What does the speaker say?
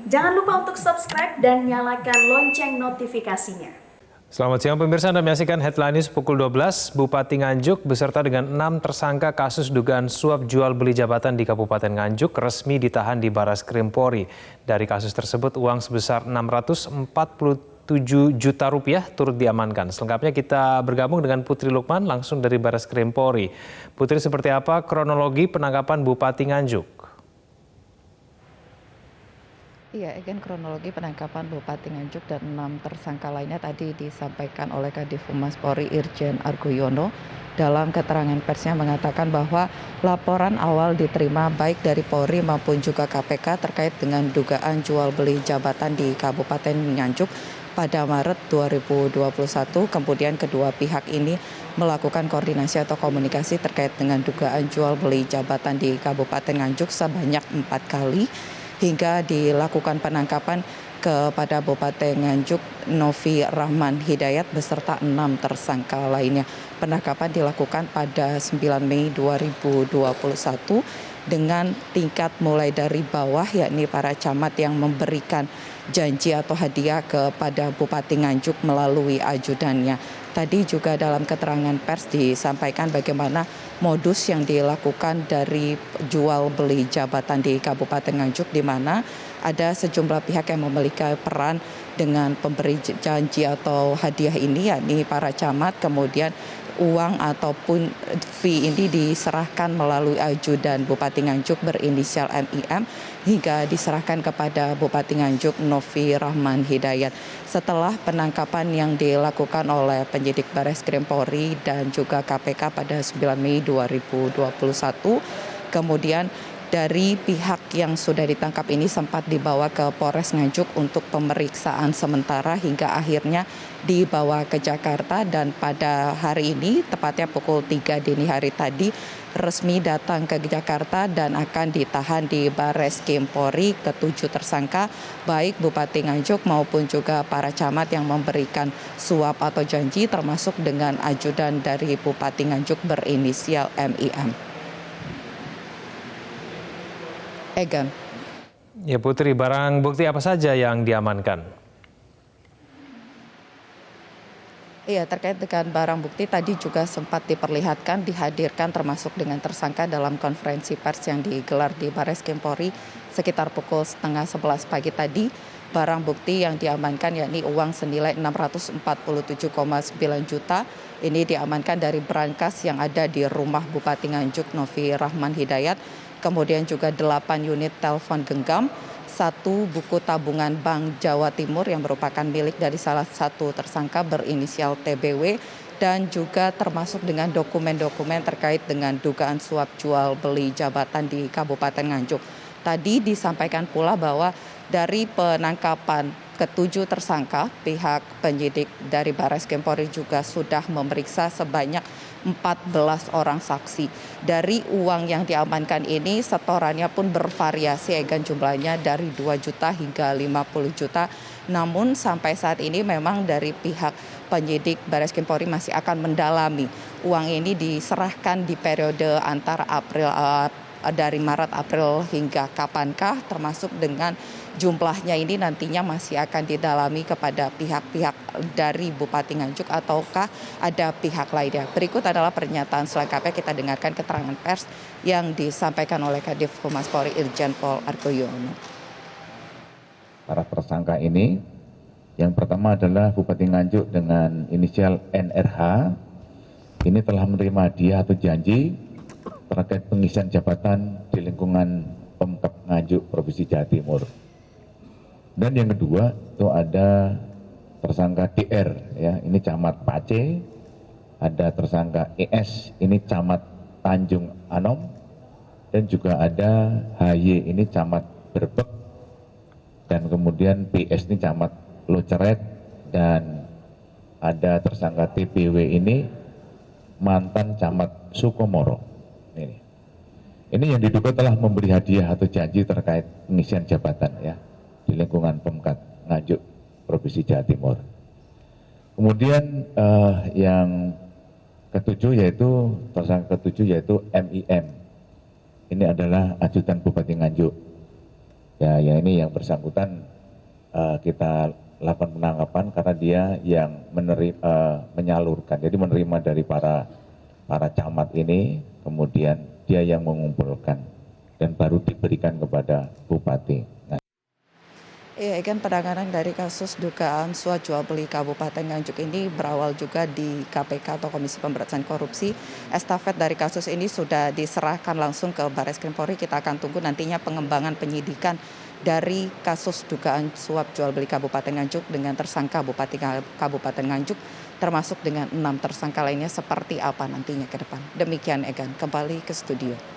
Jangan lupa untuk subscribe dan nyalakan lonceng notifikasinya. Selamat siang pemirsa, Anda menyaksikan Headline News pukul 12. Bupati Nganjuk beserta dengan 6 tersangka kasus dugaan suap jual beli jabatan di Kabupaten Nganjuk resmi ditahan di Barreskrim Polri. Dari kasus tersebut uang sebesar 647 juta rupiah turut diamankan. Selengkapnya kita bergabung dengan Putri Lukman langsung dari Barreskrim Polri. Putri, seperti apa kronologi penangkapan Bupati Nganjuk? Iya, kronologi penangkapan Bupati Nganjuk dan 6 tersangka lainnya tadi disampaikan oleh Kadif Humas Polri Irjen Argoyono. Dalam keterangan persnya mengatakan bahwa laporan awal diterima baik dari Polri maupun juga KPK terkait dengan dugaan jual beli jabatan di Kabupaten Nganjuk pada Maret 2021. Kemudian kedua pihak ini melakukan koordinasi atau komunikasi terkait dengan dugaan jual beli jabatan di Kabupaten Nganjuk sebanyak 4 kali. Hingga dilakukan penangkapan kepada Bupati Nganjuk Novi Rahman Hidayat beserta 6 tersangka lainnya. Penangkapan dilakukan pada 9 Mei 2021 dengan tingkat mulai dari bawah, yakni para camat yang memberikan janji atau hadiah kepada Bupati Nganjuk melalui ajudannya. Tadi juga dalam keterangan pers disampaikan bagaimana modus yang dilakukan dari jual beli jabatan di Kabupaten Nganjuk, di mana ada sejumlah pihak yang memiliki peran dengan pemberi janji atau hadiah ini, yakni para camat. Kemudian uang ataupun fee ini diserahkan melalui ajudan Bupati Nganjuk berinisial MIM hingga diserahkan kepada Bupati Nganjuk Novi Rahman Hidayat. Setelah penangkapan yang dilakukan oleh penyidik Barreskrim Polri dan juga KPK pada 9 Mei 2021, kemudian dari pihak yang sudah ditangkap ini sempat dibawa ke Polres Nganjuk untuk pemeriksaan sementara hingga akhirnya dibawa ke Jakarta, dan pada hari ini tepatnya pukul 3 dini hari tadi resmi datang ke Jakarta dan akan ditahan di Barreskrim Polri. Ketujuh tersangka baik Bupati Nganjuk maupun juga para camat yang memberikan suap atau janji, termasuk dengan ajudan dari Bupati Nganjuk berinisial MIM. Egan. Ya Putri, barang bukti apa saja yang diamankan? Iya, terkait dengan barang bukti tadi juga sempat diperlihatkan, dihadirkan termasuk dengan tersangka dalam konferensi pers yang digelar di Barreskrim Polri sekitar pukul 10:30 pagi tadi. Barang bukti yang diamankan yakni uang senilai 647,9 juta. Ini diamankan dari brankas yang ada di rumah Bupati Nganjuk Novi Rahman Hidayat. Kemudian juga 8 unit telepon genggam, 1 buku tabungan Bank Jawa Timur yang merupakan milik dari salah satu tersangka berinisial TBW, dan juga termasuk dengan dokumen-dokumen terkait dengan dugaan suap jual beli jabatan di Kabupaten Nganjuk. Tadi disampaikan pula bahwa dari penangkapan ketujuh tersangka, pihak penyidik dari Barreskrim Polri juga sudah memeriksa sebanyak 14 orang saksi. Dari uang yang diamankan ini setorannya pun bervariasi, jumlahnya dari 2 juta hingga 50 juta. Namun sampai saat ini memang dari pihak penyidik Barreskrim Polri masih akan mendalami. Uang ini diserahkan di periode antara dari Maret, April hingga kapankah, termasuk dengan jumlahnya ini nantinya masih akan didalami kepada pihak-pihak dari Bupati Nganjuk ataukah ada pihak lainnya. Berikut adalah pernyataan selengkapnya, kita dengarkan keterangan pers yang disampaikan oleh Kadif Humas Polri Irjen Pol Argoyono. Para tersangka ini, yang pertama adalah Bupati Nganjuk dengan inisial NRH, ini telah menerima hadiah atau janji terkait pengisian jabatan di lingkungan Pemkab Nganjuk Provinsi Jawa Timur. Dan yang kedua itu ada tersangka DR, ya, ini camat Pace, ada tersangka ES, ini camat Tanjung Anom, dan juga ada HY, ini camat Berbek, dan kemudian PS ini camat Loceret, dan ada tersangka TBW ini mantan camat Sukomoro. Ini yang diduga telah memberi hadiah atau janji terkait pengisian jabatan, ya, di lingkungan Pemkab Nganjuk Provinsi Jawa Timur. Kemudian yang ketujuh yaitu tersangka ketujuh yaitu MIM. Ini adalah ajudan Bupati Nganjuk. Ya ini yang bersangkutan kita lakukan penangkapan karena dia yang menyalurkan, jadi menerima dari para camat ini, kemudian dia yang mengumpulkan dan baru diberikan kepada bupati. Iya, Egan, penanganan dari kasus dugaan suap jual beli Kabupaten Nganjuk ini berawal juga di KPK atau Komisi Pemberantasan Korupsi. Estafet dari kasus ini sudah diserahkan langsung ke Baris Krim Polri. Kita akan tunggu nantinya pengembangan penyidikan dari kasus dugaan suap jual beli Kabupaten Nganjuk dengan tersangka Bupati Kabupaten Nganjuk, termasuk dengan 6 tersangka lainnya seperti apa nantinya ke depan. Demikian, Egan, kembali ke studio.